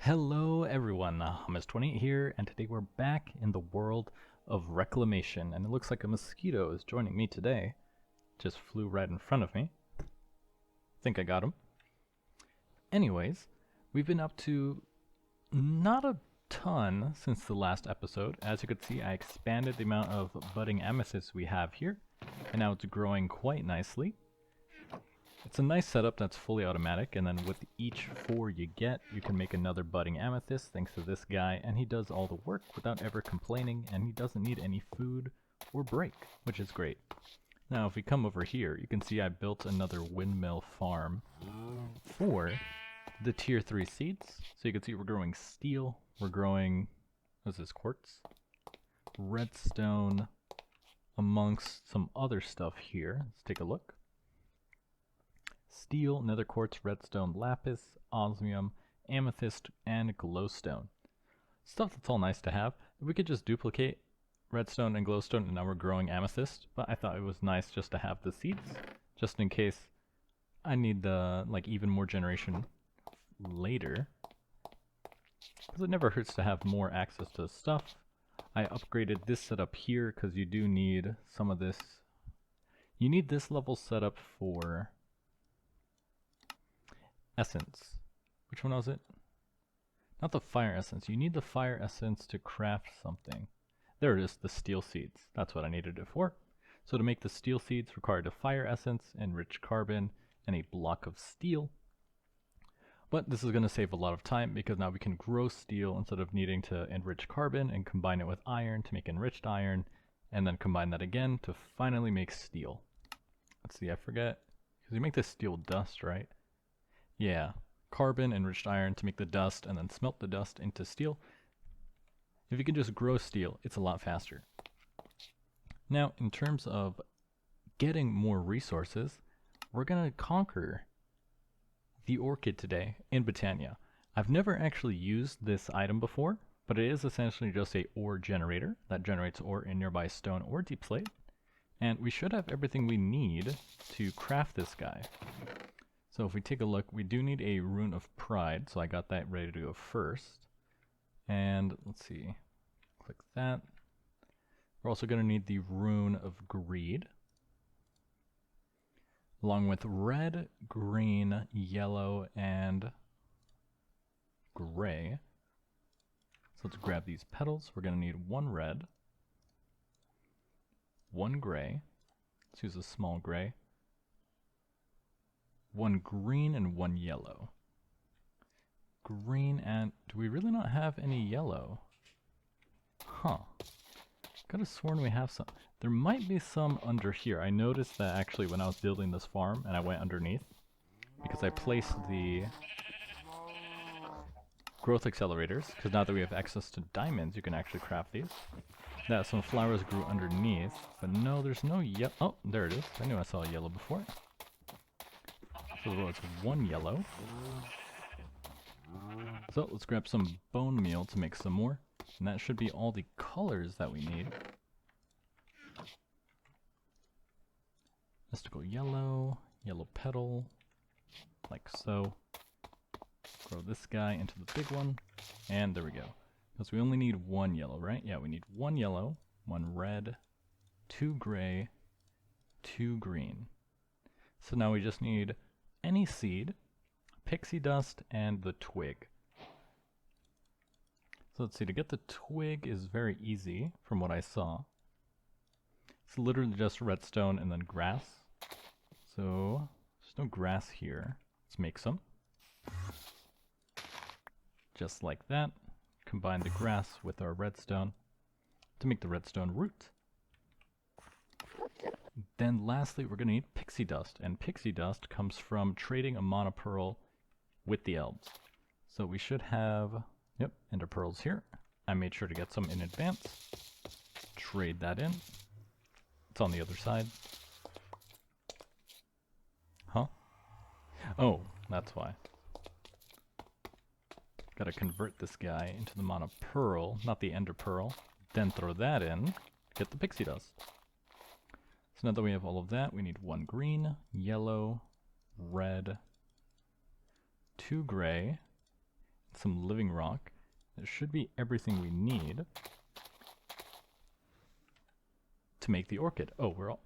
Hello everyone, Hummus28 here, and today we're back in the world of Reclamation, and it looks like a mosquito is joining me today. Just flew right in front of me. Think I got him. Anyways, we've been up to not a ton since the last episode. As you could see, I expanded the amount of budding amethysts we have here, and now it's growing quite nicely. It's a nice setup that's fully automatic, and then with each 4 you get, you can make another budding amethyst thanks to this guy, and he does all the work without ever complaining, and he doesn't need any food or break, which is great. Now if we come over here, you can see I built another windmill farm for the tier 3 seeds. So you can see we're growing steel, we're growing, what's this, quartz? Redstone, amongst some other stuff here. Let's take a look. Steel, nether quartz, redstone, lapis, osmium, amethyst, and glowstone. Stuff that's all nice to have. We could just duplicate redstone and glowstone and now we're growing amethyst, but I thought it was nice just to have the seeds, just in case I need the even more generation later. Because it never hurts to have more access to stuff. I upgraded this setup here because you do need some of this. You need this level setup for essence. Which one was it? Not the fire essence. You need the fire essence to craft something. There it is, the steel seeds. That's what I needed it for. So to make the steel seeds required a fire essence, enriched carbon, and a block of steel. But this is going to save a lot of time because now we can grow steel instead of needing to enrich carbon and combine it with iron to make enriched iron, and then combine that again to finally make steel. Let's see, I forget. Because you make this steel dust, right? Yeah, carbon, enriched iron to make the dust, and then smelt the dust into steel. If you can just grow steel, it's a lot faster. Now, in terms of getting more resources, we're going to conquer the Orchid today in Britannia. I've never actually used this item before, but it is essentially just a ore generator that generates ore in nearby stone or deep slate. And we should have everything we need to craft this guy. So if we take a look, we do need a rune of pride, so I got that ready to go first. And let's see, click that. We're also going to need the rune of greed, along with red, green, yellow, and gray. So let's grab these petals. We're going to need 1 red, 1 gray. Let's use a small gray. 1 green and 1 yellow. Green, and do we really not have any yellow? Huh. Could have sworn we have some. There might be some under here. I noticed that actually when I was building this farm and I went underneath, because I placed the growth accelerators, because now that we have access to diamonds, you can actually craft these. That some flowers grew underneath, but no, there's no yellow. Oh, there it is. I knew I saw a yellow before. So it's 1 yellow. So let's grab some bone meal to make some more. And that should be all the colors that we need. Mystical yellow, yellow petal, like so. Grow this guy into the big one. And there we go. Because we only need 1 yellow, right? Yeah, we need 1 yellow, 1 red, 2 gray, 2 green. So now we just need any seed, pixie dust, and the twig. So let's see, to get the twig is very easy from what I saw. It's literally just redstone and then grass. So there's no grass here. Let's make some. Just like that. Combine the grass with our redstone to make the redstone root. Then lastly, we're going to need pixie dust, and pixie dust comes from trading a monopearl with the elves. So we should have, yep, ender pearls here. I made sure to get some in advance. Trade that in. It's on the other side. Huh? Oh, that's why. Gotta convert this guy into the monopearl, not the ender pearl. Then throw that in, get the pixie dust. So now that we have all of that, we need 1 green, yellow, red, 2 gray, some living rock. That should be everything we need to make the orchid. Oh,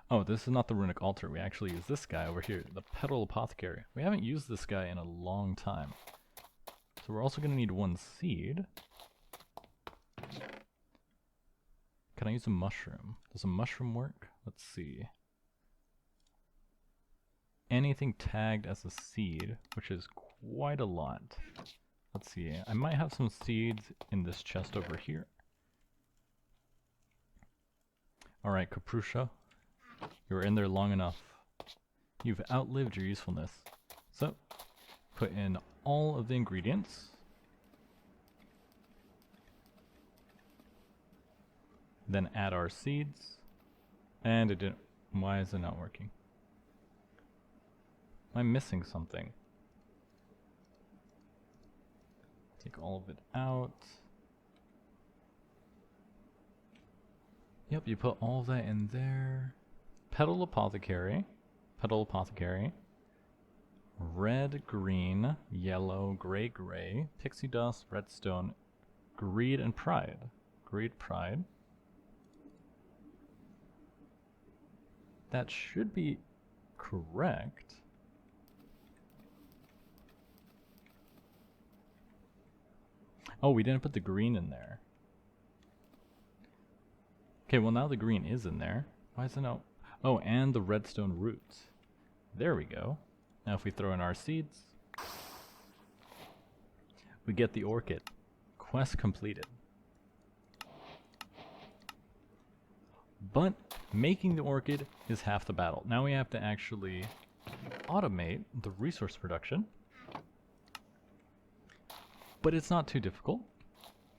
oh, this is not the runic altar. We actually use this guy over here, the petal apothecary. We haven't used this guy in a long time. So we're also going to need 1 seed. Can I use a mushroom? Does a mushroom work? Let's see. Anything tagged as a seed, which is quite a lot. Let's see. I might have some seeds in this chest over here. Alright, Caprusha. You were in there long enough. You've outlived your usefulness. So, put in all of the ingredients. Then add our seeds. And it didn't. Why is it not working? Am I missing something? Take all of it out. Yep, you put all of that in there. Petal apothecary. Petal apothecary. Red, green, yellow, gray, gray. Pixie dust, redstone, greed, and pride. Greed, pride. That should be correct. Oh, we didn't put the green in there. Okay, well now the green is in there. Why is it no? Oh, and the redstone roots. There we go. Now if we throw in our seeds, we get the orchid. Quest completed. But making the orchid is half the battle. Now we have to actually automate the resource production. But it's not too difficult.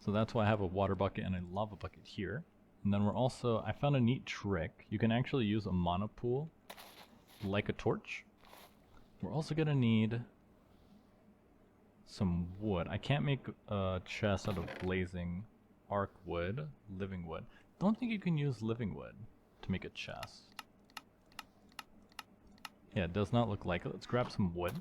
So that's why I have a water bucket and a lava bucket here. And then we're also, I found a neat trick. You can actually use a mana pool like a torch. We're also going to need some wood. I can't make a chest out of blazing arc wood, living wood. Don't think you can use living wood to make a chest. Yeah, it does not look like it. Let's grab some wood.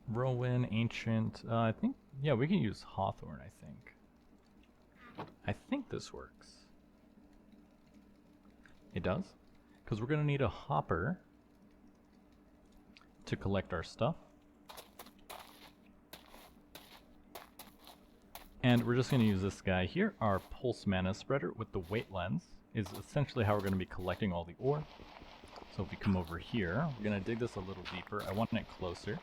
Rowan, ancient, I think, yeah, we can use hawthorn, I think. I think this works. It does? Because we're going to need a hopper to collect our stuff. And we're just going to use this guy here, our pulse mana spreader with the weight lens, is essentially how we're going to be collecting all the ore. So if we come over here, we're going to dig this a little deeper. I want it closer.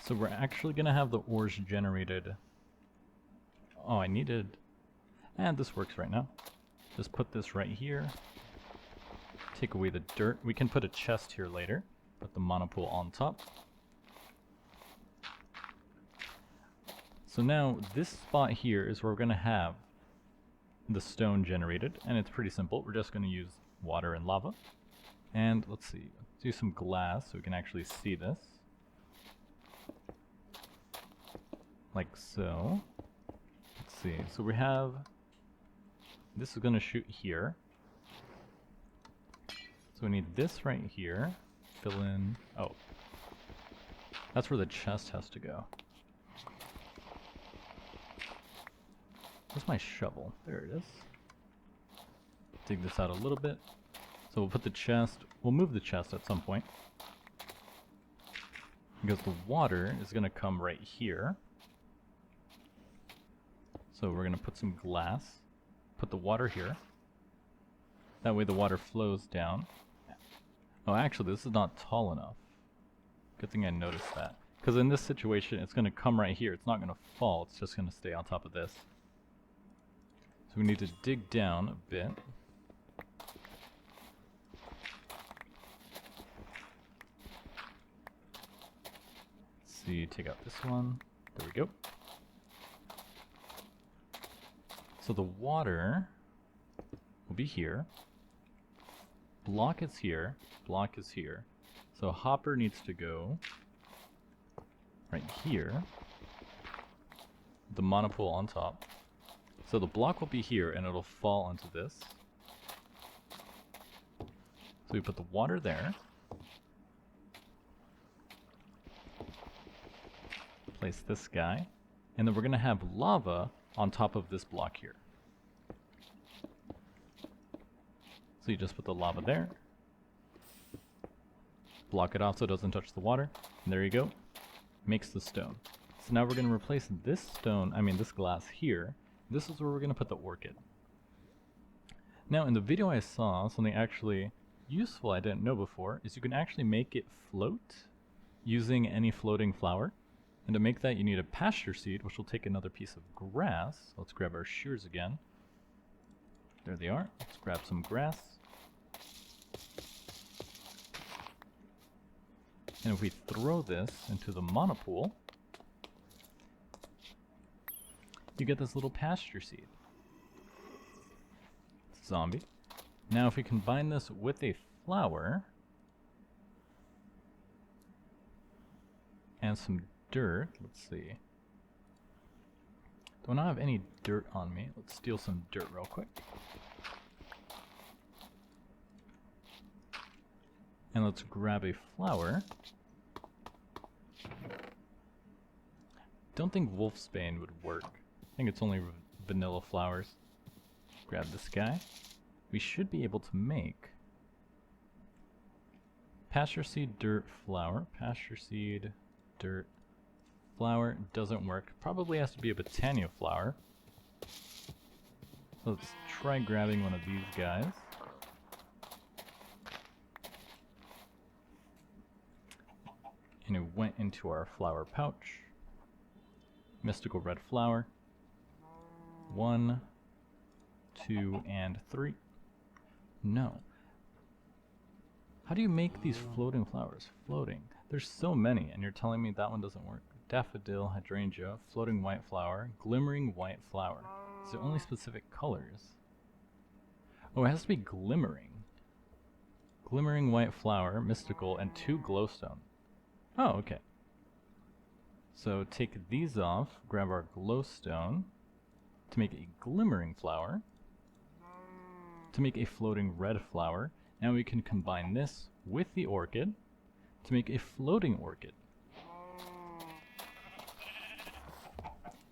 So we're actually going to have the ores generated. Oh, I needed... And this works right now. Just put this right here. Take away the dirt. We can put a chest here later. Put the monopool on top. So now this spot here is where we're going to have the stone generated. And it's pretty simple. We're just going to use water and lava. And let's see. Let's do some glass so we can actually see this. Like so. Let's see. So we have... This is going to shoot here. So we need this right here. Fill in... Oh. That's where the chest has to go. Where's my shovel? There it is. Dig this out a little bit. So we'll put the chest... We'll move the chest at some point. Because the water is going to come right here. So we're going to put some glass. Put the water here. That way the water flows down. Oh, actually, this is not tall enough. Good thing I noticed that. Because in this situation, it's going to come right here. It's not going to fall. It's just going to stay on top of this. So we need to dig down a bit. Let's see, take out this one. There we go. So the water will be here. Block is here. Block is here. So hopper needs to go right here. The monopool on top. So the block will be here and it'll fall onto this. So we put the water there. Place this guy. And then we're going to have lava on top of this block here. So you just put the lava there. Block it off so it doesn't touch the water. And there you go. Makes the stone. So now we're going to replace this stone, this glass here. This is where we're going to put the orchid. Now in the video I saw, something actually useful I didn't know before, is you can actually make it float using any floating flower. And to make that you need a pasture seed, which will take another piece of grass. Let's grab our shears again. There they are. Let's grab some grass. And if we throw this into the monopool, you get this little pasture seed. Zombie. Now if we combine this with a flower and some dirt, let's see. Do I not have any dirt on me? Let's steal some dirt real quick. And let's grab a flower. Don't think wolfsbane would work. I think it's only vanilla flowers. Grab this guy. We should be able to make pasture seed, dirt, flower. Pasture seed, dirt, flower. Doesn't work. Probably has to be a botania flower. Let's try grabbing one of these guys. And it went into our flower pouch. Mystical red flower. 1, 2, and 3. No. How do you make these floating flowers? Floating. There's so many, and you're telling me that one doesn't work. Daffodil, hydrangea, floating white flower, glimmering white flower. Is there only specific colors? Oh, it has to be glimmering. Glimmering white flower, mystical, and 2 glowstone. Oh, okay. So take these off, grab our glowstone to make a glimmering flower, to make a floating red flower. Now we can combine this with the orchid to make a floating orchid.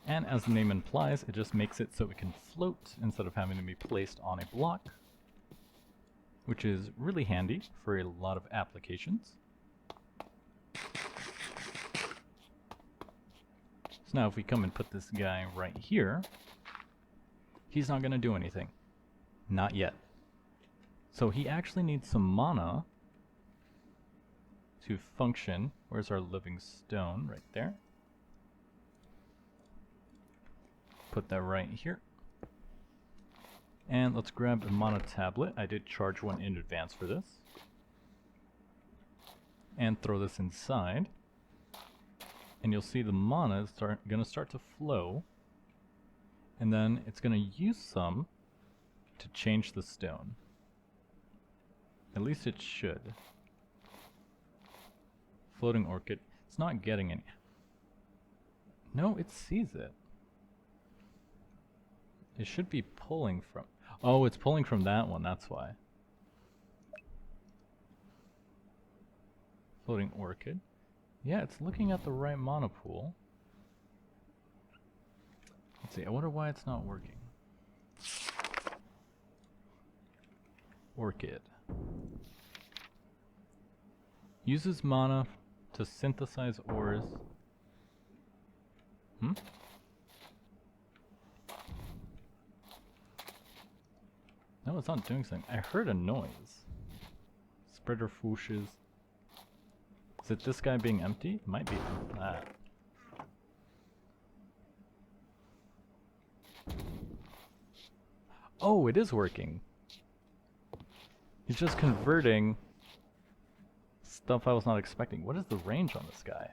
And as the name implies, it just makes it so it can float instead of having to be placed on a block, which is really handy for a lot of applications. So now if we come and put this guy right here, he's not going to do anything. Not yet. So he actually needs some mana to function. Where's our living stone? Right there. Put that right here. And let's grab a mana tablet. I did charge one in advance for this. And throw this inside. And you'll see the mana is gonna start to flow. And then it's gonna use some to change the stone. At least it should. Floating orchid. It's not getting any. No, it sees it. It should be pulling from... Oh, it's pulling from that one, that's why. Floating orchid. Yeah, it's looking at the right mana pool. Let's see, I wonder why it's not working. Orchid. Uses mana to synthesize ores. No, it's not doing something. I heard a noise. Spreader fooshes. Is it this guy being empty? It might be that. Oh, it is working. He's just converting stuff I was not expecting. What is the range on this guy?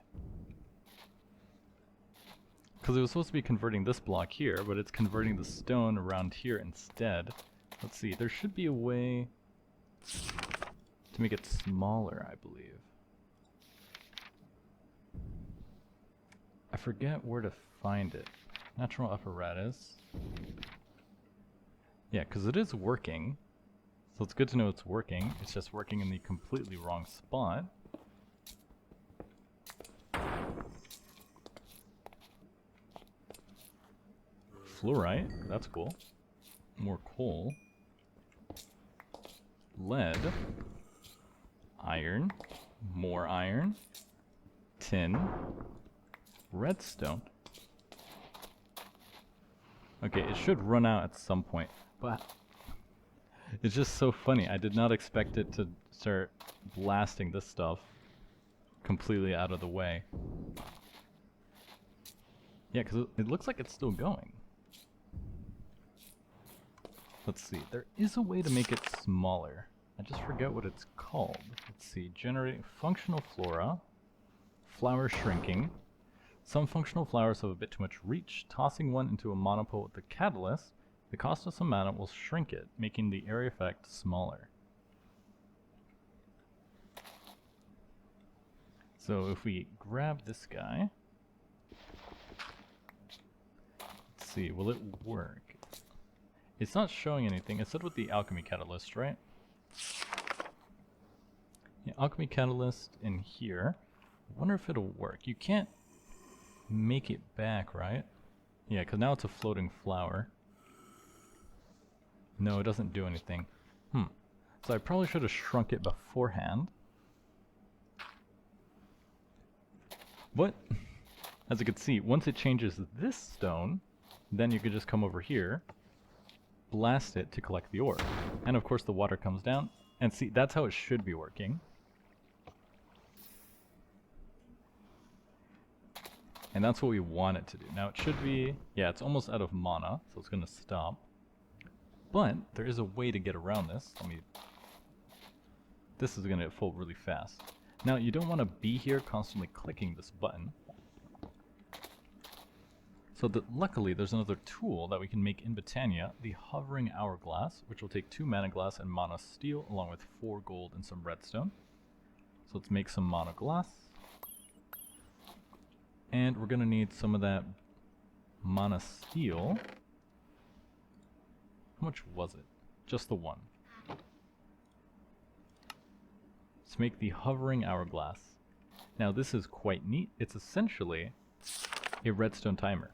Because it was supposed to be converting this block here, but it's converting the stone around here instead. Let's see, there should be a way to make it smaller, I believe. I forget where to find it. Natural apparatus. Yeah, because it is working. So it's good to know it's working. It's just working in the completely wrong spot. Fluorite, that's cool. More coal. Lead. Iron. More iron. Tin. Redstone. Okay, it should run out at some point, but it's just so funny. I did not expect it to start blasting this stuff completely out of the way. Yeah, because it looks like it's still going. Let's see, there is a way to make it smaller. I just forget what it's called. Let's see, generating functional flora, flower shrinking. Some functional flowers have a bit too much reach. Tossing one into a monopole with the catalyst, the cost of some mana will shrink it, making the area effect smaller. So if we grab this guy, let's see, will it work? It's not showing anything. It said with the alchemy catalyst, right? Yeah, alchemy catalyst in here. I wonder if it'll work. You can't make it back, right? Yeah, because now it's a floating flower. No, it doesn't do anything. So I probably should have shrunk it beforehand. But, as you can see, once it changes this stone, then you could just come over here, blast it to collect the ore. And of course the water comes down, and see, that's how it should be working. And that's what we want it to do. Now it should be, yeah, it's almost out of mana, so it's going to stop. But there is a way to get around this. This is going to get full really fast. Now you don't want to be here constantly clicking this button. So luckily there's another tool that we can make in Botania, the hovering hourglass, which will take 2 mana glass and mana steel along with 4 gold and some redstone. So let's make some mana glass. And we're going to need some of that mana steel. How much was it? Just the one. Let's make the hovering hourglass. Now this is quite neat. It's essentially a redstone timer.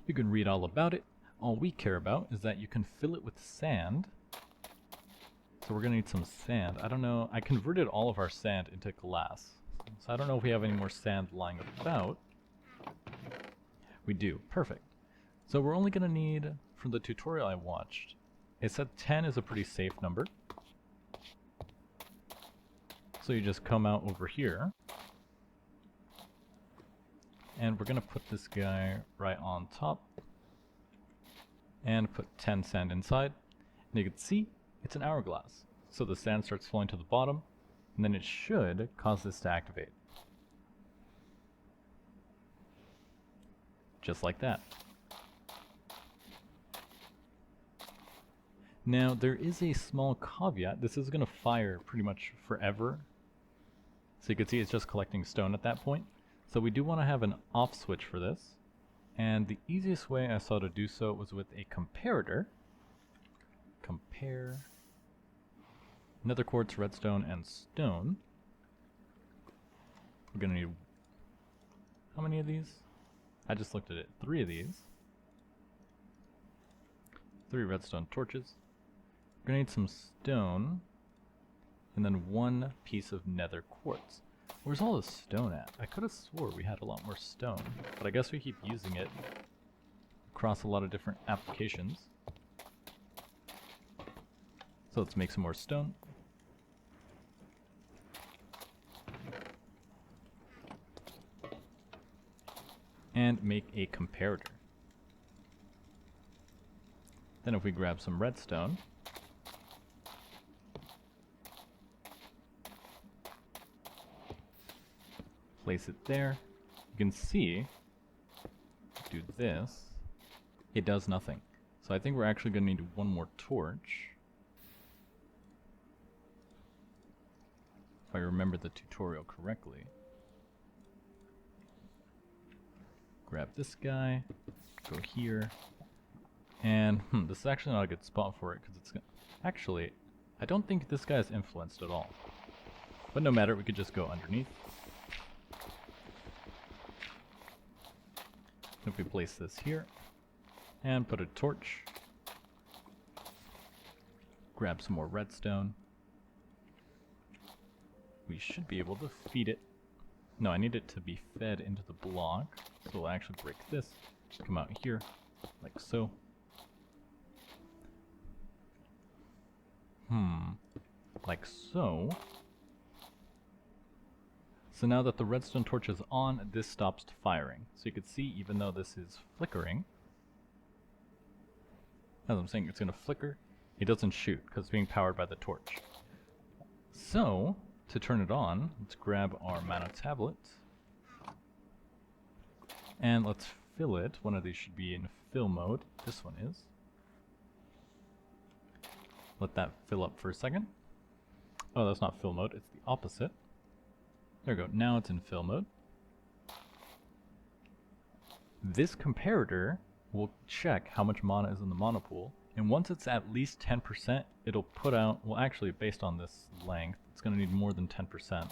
You can read all about it. All we care about is that you can fill it with sand. So we're going to need some sand. I don't know. I converted all of our sand into glass. So I don't know if we have any more sand lying about. We do. Perfect. So we're only going to need, from the tutorial I watched, it said 10 is a pretty safe number. So you just come out over here. And we're going to put this guy right on top. And put 10 sand inside. And you can see, it's an hourglass. So the sand starts falling to the bottom. And then it should cause this to activate. Just like that. Now there is a small caveat. This is going to fire pretty much forever. So you can see it's just collecting stone at that point. So we do want to have an off switch for this. And the easiest way I saw to do so was with a comparator. Compare nether quartz, redstone, and stone. We're going to need, how many of these? I just looked at it. 3 of these. 3 redstone torches. We're going to need some stone. And then 1 piece of nether quartz. Where's all the stone at? I could have swore we had a lot more stone. But I guess we keep using it across a lot of different applications. So let's make some more stone. And make a comparator. Then if we grab some redstone, place it there, you can see, do this, it does nothing. So I think we're actually going to need 1 more torch. If I remember the tutorial correctly. Grab this guy, go here, And this is actually not a good spot for it because it's gonna... Actually, I don't think this guy is influenced at all. But no matter, we could just go underneath. If we place this here and put a torch, grab some more redstone, we should be able to feed it. No, I need it to be fed into the block, so we'll actually break this, come out here, like so. Like so. So now that the redstone torch is on, this stops firing. So you can see, even though this is flickering, as I'm saying, it's going to flicker, it doesn't shoot because it's being powered by the torch. So, to turn it on, let's grab our mana tablet, and let's fill it. One of these should be in fill mode. This one is. Let that fill up for a second. Oh, that's not fill mode, it's the opposite. There we go, now it's in fill mode. This comparator will check how much mana is in the mana pool, and once it's at least 10%, it'll put out, well actually based on this length, it's going to need more than 10%.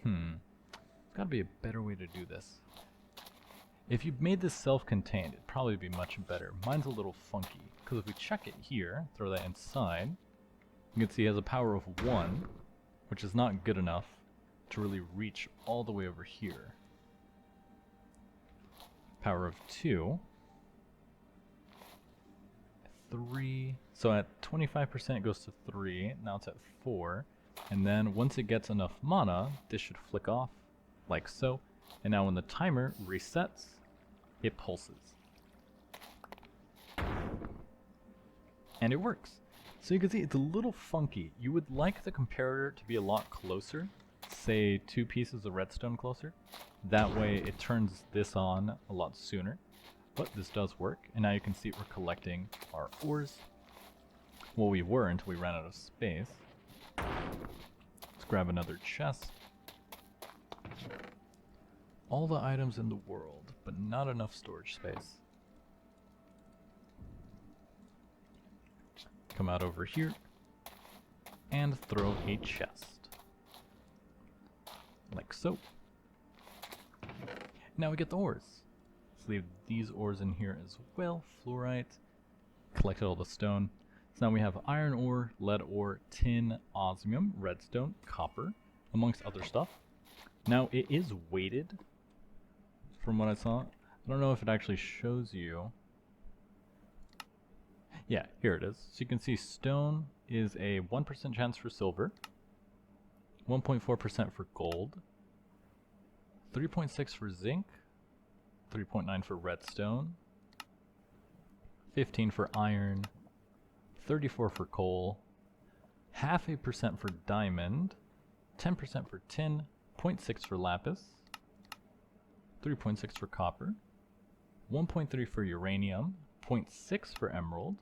There's got to be a better way to do this. If you made this self-contained, it'd probably be much better. Mine's a little funky, because if we check it here, throw that inside, you can see it has a power of 1, which is not good enough to really reach all the way over here. Power of 2. 3. So at 25% it goes to 3, now it's at 4. And then once it gets enough mana, this should flick off, like so. And now when the timer resets, it pulses. And it works. So you can see it's a little funky. You would like the comparator to be a lot closer, say 2 pieces of redstone closer. That way it turns this on a lot sooner. But this does work, and now you can see we're collecting our ores. Well, we were until we ran out of space. Let's grab another chest. All the items in the world, but not enough storage space. Come out over here and throw a chest. Like so. Now we get the ores. Let's leave these ores in here as well. Fluorite. Collected all the stone. So now we have iron ore, lead ore, tin, osmium, redstone, copper, amongst other stuff. Now it is weighted, from what I saw. I don't know if it actually shows you. Yeah, here it is. So you can see stone is a 1% chance for silver, 1.4% for gold, 3.6 for zinc, 3.9 for redstone, 15 for iron, 34 for coal, 0.5% for diamond, 10% for tin, 0.6 for lapis, 3.6 for copper, 1.3 for uranium, 0.6 for emerald,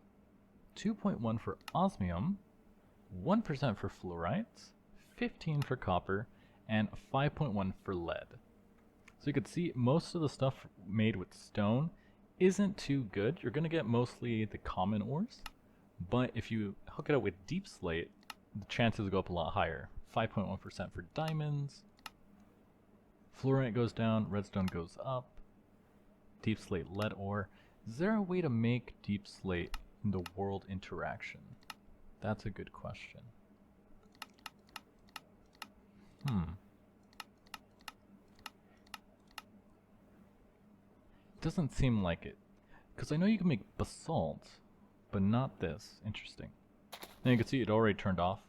2.1 for osmium, 1% for fluorite, 15 for copper, and 5.1 for lead. So you can see most of the stuff made with stone isn't too good. You're going to get mostly the common ores, but if you hook it up with deep slate, the chances go up a lot higher. 5.1% for diamonds, fluorite goes down, redstone goes up, deep slate lead ore. Is there a way to make deep slate in the world interaction? That's a good question. Doesn't seem like it. Because I know you can make basalt, but not this. Interesting. Now you can see it already turned off,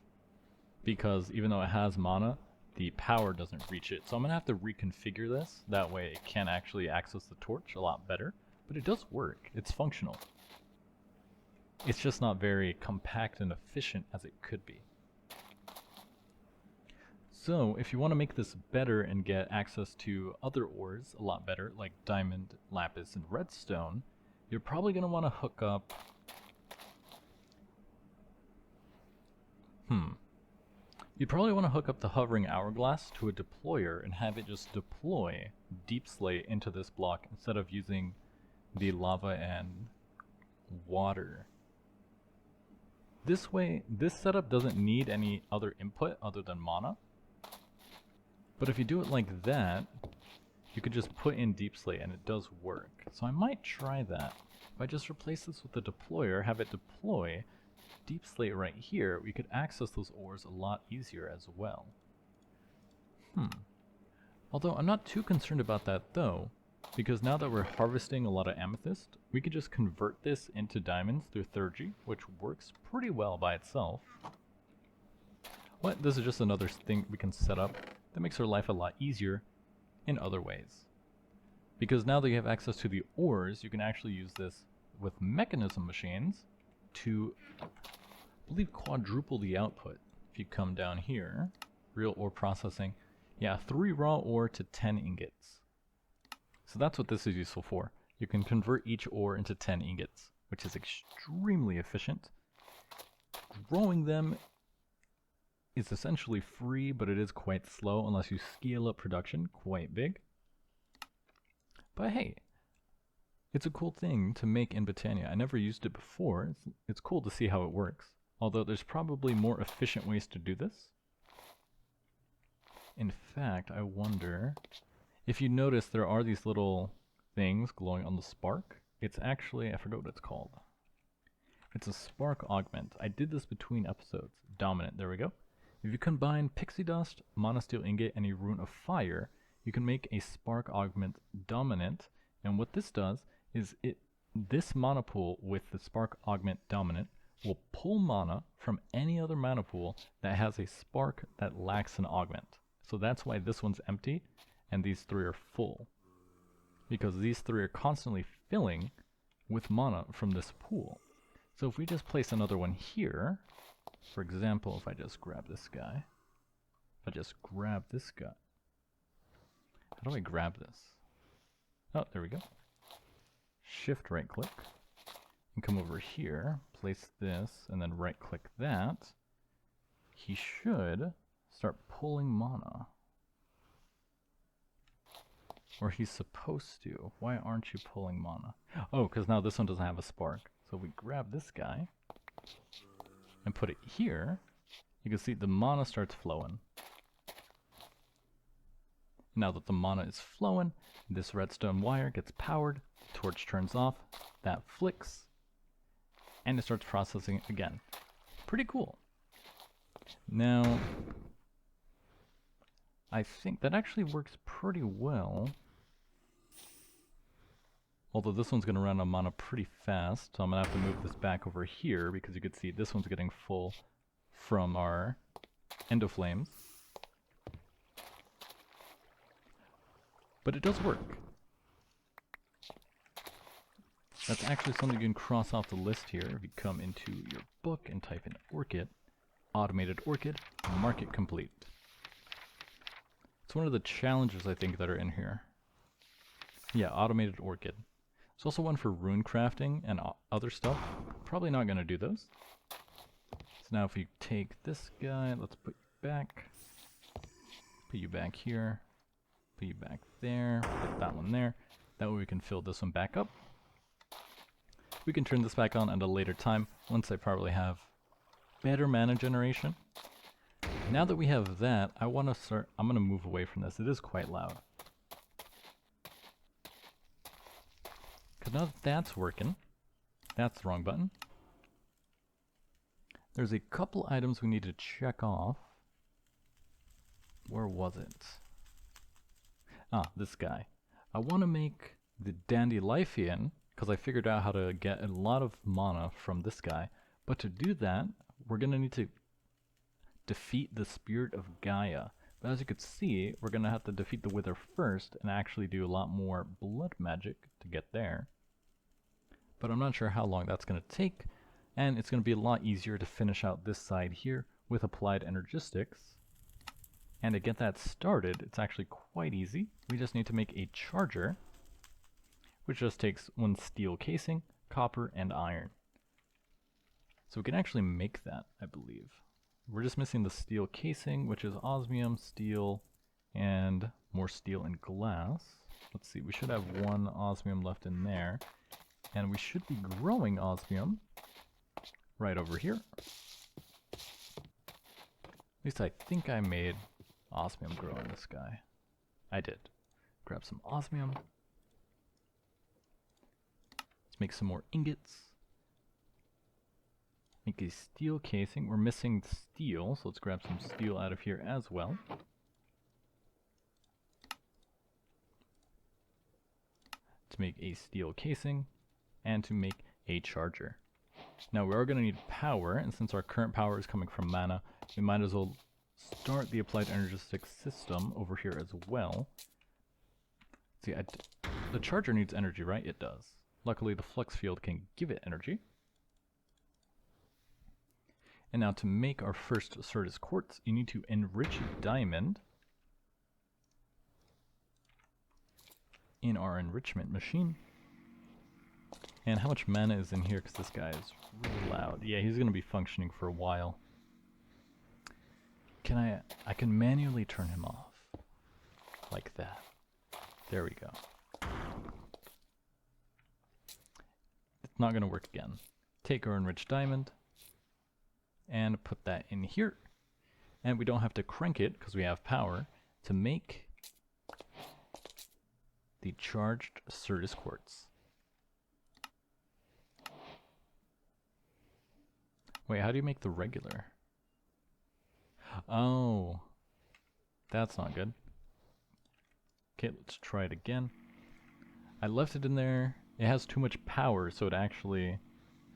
because even though it has mana, the power doesn't reach it. So I'm going to have to reconfigure this. That way it can actually access the torch a lot better. But it does work. It's functional. It's just not very compact and efficient as it could be. So if you want to make this better and get access to other ores a lot better, like diamond, lapis, and redstone, you're probably going to want to hook up... You'd probably want to hook up the hovering hourglass to a deployer and have it just deploy deep slate into this block instead of using the lava and water. This way, this setup doesn't need any other input other than mana. But if you do it like that, you could just put in deep slate and it does work. So I might try that. If I just replace this with the deployer, have it deploy deep slate right here, we could access those ores a lot easier as well. Although I'm not too concerned about that though, because now that we're harvesting a lot of amethyst, we could just convert this into diamonds through Theurgy, which works pretty well by itself. But this is just another thing we can set up that makes our life a lot easier in other ways. Because now that you have access to the ores, you can actually use this with mechanism machines to, I believe, quadruple the output. If you come down here, real ore processing, yeah, 3 raw ore to 10 ingots. So that's what this is useful for. You can convert each ore into 10 ingots, which is extremely efficient. Growing them is essentially free, but it is quite slow unless you scale up production quite big. But hey, it's a cool thing to make in Botania. I never used it before. It's cool to see how it works. Although there's probably more efficient ways to do this. In fact, I wonder if you notice there are these little things glowing on the spark. It's actually, I forgot what it's called. It's a spark augment. I did this between episodes. Dominant, there we go. If you combine pixie dust, monosteel ingot, and a rune of fire, you can make a spark augment dominant. And what this does is this mana pool with the spark augment dominant will pull mana from any other mana pool that has a spark that lacks an augment. So that's why this one's empty and these 3 are full. Because these 3 are constantly filling with mana from this pool. So if we just place another one here, for example, if I just grab this guy, how do I grab this? Oh, there we go. Shift right click and come over here, place this, and then right click that. He should start pulling mana. Or he's supposed to. Why aren't you pulling mana? Oh, because now this one doesn't have a spark. So if we grab this guy and put it here, you can see the mana starts flowing. Now that the mana is flowing, this redstone wire gets powered, torch turns off, that flicks, and it starts processing again. Pretty cool. Now, I think that actually works pretty well. Although this one's going to run on mana pretty fast, so I'm going to have to move this back over here because you can see this one's getting full from our endoflames. But it does work. That's actually something you can cross off the list here if you come into your book and type in Orchid, automated Orchid, market complete. It's one of the challenges I think that are in here. Yeah, automated Orchid. There's also one for rune crafting and other stuff. Probably not going to do those. So now if we take this guy, let's put you back. Put you back here. Put you back there. Put that one there. That way we can fill this one back up. We can turn this back on at a later time once I probably have better mana generation. Now that we have that, I'm going to move away from this. It is quite loud. Because now that that's working, that's the wrong button. There's a couple items we need to check off. Where was it? Ah, this guy. I want to make the Dandelion because I figured out how to get a lot of mana from this guy. But to do that, we're going to need to defeat the Spirit of Gaia. But as you can see, we're going to have to defeat the Wither first and actually do a lot more blood magic to get there. But I'm not sure how long that's going to take, and it's going to be a lot easier to finish out this side here with applied Energistics. And to get that started, it's actually quite easy. We just need to make a charger, which just takes 1 steel casing, copper, and iron. So we can actually make that, I believe. We're just missing the steel casing, which is osmium, steel, and more steel and glass. Let's see, we should have 1 osmium left in there. And we should be growing osmium right over here. At least I think I made osmium grow in this guy. I did. Grab some osmium. Let's make some more ingots. Make a steel casing. We're missing steel, so let's grab some steel out of here as well. To make a steel casing and to make a charger. Now we are going to need power, and since our current power is coming from mana, we might as well start the Applied Energistics system over here as well. See, the charger needs energy, right? It does. Luckily the flux field can give it energy. And now to make our first Certus quartz, you need to enrich diamond in our enrichment machine. And how much mana is in here, because this guy is really loud. Yeah, he's going to be functioning for a while. I can manually turn him off. Like that. There we go. It's not going to work again. Take our enriched diamond and put that in here. And we don't have to crank it, because we have power, to make the charged Certus quartz. Wait, how do you make the regular? Oh, that's not good. Okay, let's try it again. I left it in there. It has too much power, so it actually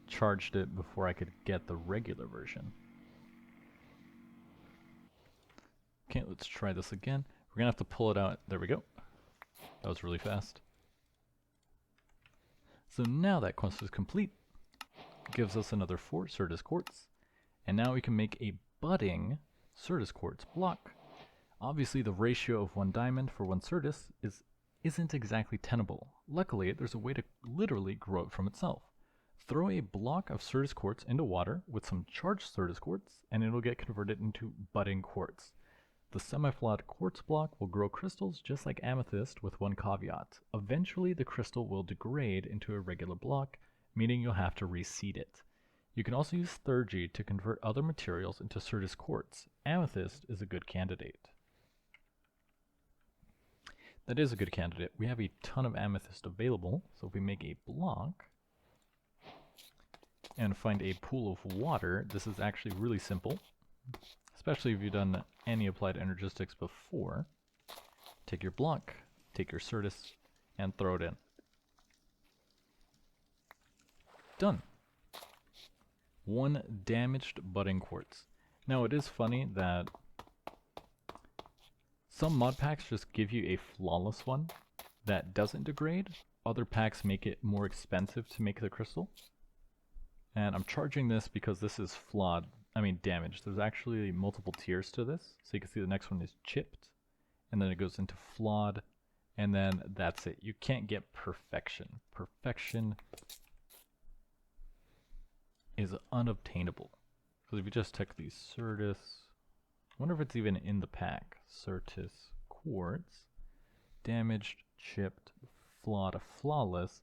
charged it before I could get the regular version. Okay, let's try this again. We're gonna have to pull it out. There we go. That was really fast. So now that quest is complete. It gives us another 4 Certus quartz. And now we can make a budding Certus quartz block. Obviously the ratio of 1 diamond for 1 Certus isn't exactly tenable. Luckily, there's a way to literally grow it from itself. Throw a block of Certus quartz into water with some charged Certus quartz, and it'll get converted into budding quartz. The semi-flawed quartz block will grow crystals just like amethyst, with one caveat. Eventually the crystal will degrade into a regular block, meaning you'll have to reseed it. You can also use Thurgy to convert other materials into Certus quartz. Amethyst is a good candidate. That is a good candidate. We have a ton of amethyst available, so if we make a block and find a pool of water, this is actually really simple, especially if you've done any Applied Energistics before. Take your block, take your Certus, and throw it in. Done. 1 damaged budding quartz. Now it is funny that some mod packs just give you a flawless one that doesn't degrade. Other packs make it more expensive to make the crystal. And I'm charging this because this is flawed. Damaged. There's actually multiple tiers to this. So you can see the next one is chipped, and then it goes into flawed, and then that's it. You can't get perfection. Perfection is unobtainable. Because if you just take these Certus, I wonder if it's even in the pack. Certus quartz, damaged, chipped, flawed, flawless.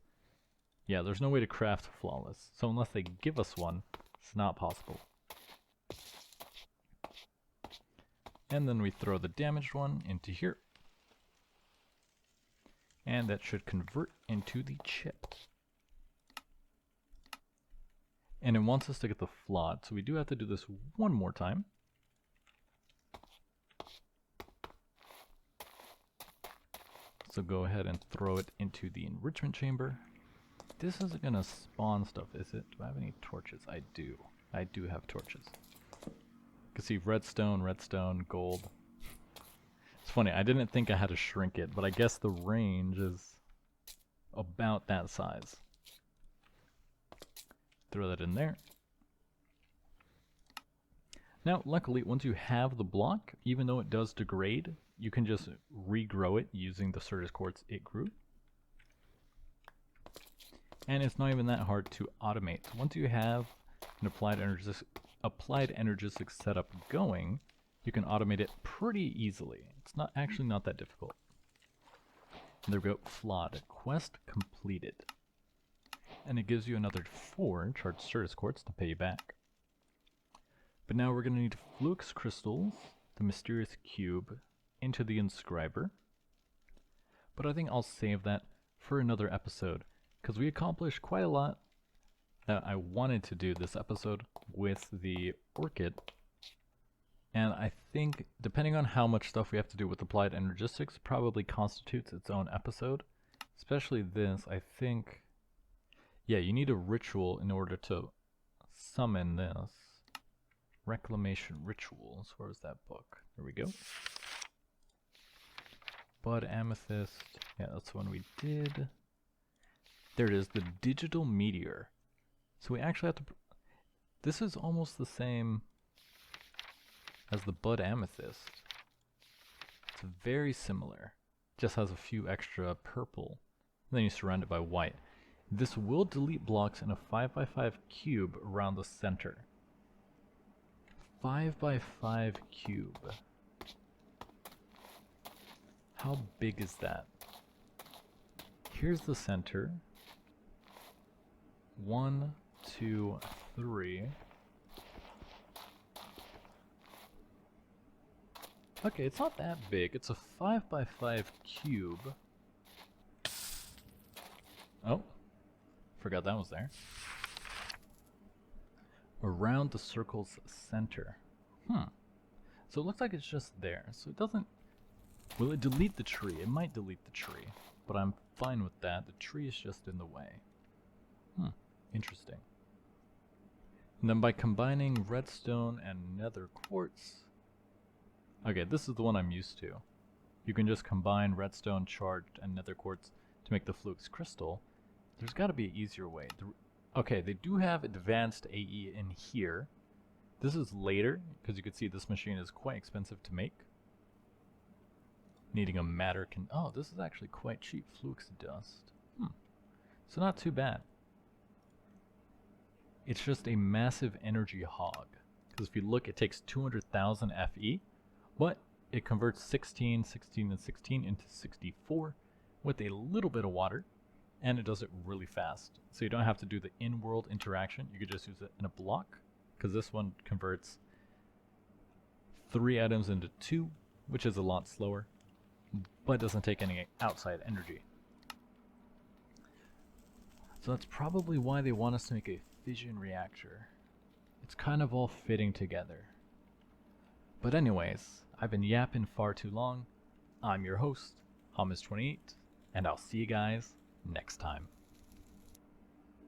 Yeah, there's no way to craft flawless. So unless they give us one, it's not possible. And then we throw the damaged one into here. And that should convert into the chip. And it wants us to get the flawed, so we do have to do this one more time. So go ahead and throw it into the enrichment chamber. This isn't going to spawn stuff, is it? Do I have any torches? I do. I do have torches. You can see redstone, redstone, gold. It's funny, I didn't think I had to shrink it, but I guess the range is about that size. Throw that in there. Now, luckily, once you have the block, even though it does degrade, you can just regrow it using the Certus quartz it grew. And it's not even that hard to automate. So once you have an Applied Energistics setup going, you can automate it pretty easily. It's not that difficult. And there we go, flawed. Quest completed. and it gives you another 4 charged Certus quartz to pay you back. But now we're going to need Flux crystals, the mysterious cube, into the inscriber. But I think I'll save that for another episode, because we accomplished quite a lot that I wanted to do this episode with the Orchid. And I think, depending on how much stuff we have to do with applied energistics, probably constitutes its own episode. Especially this, I think... Yeah, you need a ritual in order to summon this. Reclamation rituals. Where was that book? There we go. Bud Amethyst. Yeah, that's the one we did. There it is, the digital Meteor. So we actually have to... This is almost the same as the Bud Amethyst. It's very similar. Just has a few extra purple. And then you surround it by white. This will delete blocks in a 5x5 cube around the center. 5x5 cube. How big is that? Here's the center. 1, 2, 3. Okay, it's not that big. It's a 5x5 cube. Oh, forgot that was there. Around the circle's center. So it looks like it's just there. So it doesn't... Will it delete the tree? It might delete the tree, but I'm fine with that. The tree is just in the way. Interesting. And then by combining redstone and nether quartz... Okay, this is the one I'm used to. You can just combine redstone, charged, and nether quartz to make the Flux crystal. There's got to be an easier way. Okay, they do have advanced AE in here. This is later, because you can see this machine is quite expensive to make. Needing a matter can... Oh, this is actually quite cheap. Flux dust. So not too bad. It's just a massive energy hog. Because if you look, it takes 200,000 FE, but it converts 16, 16, and 16 into 64 with a little bit of water, and it does it really fast. So you don't have to do the in-world interaction. You could just use it in a block, because this one converts 3 items into 2, which is a lot slower, but doesn't take any outside energy. So that's probably why they want us to make a fission reactor. It's kind of all fitting together. But anyways, I've been yapping far too long. I'm your host, Hummus28, and I'll see you guys next time.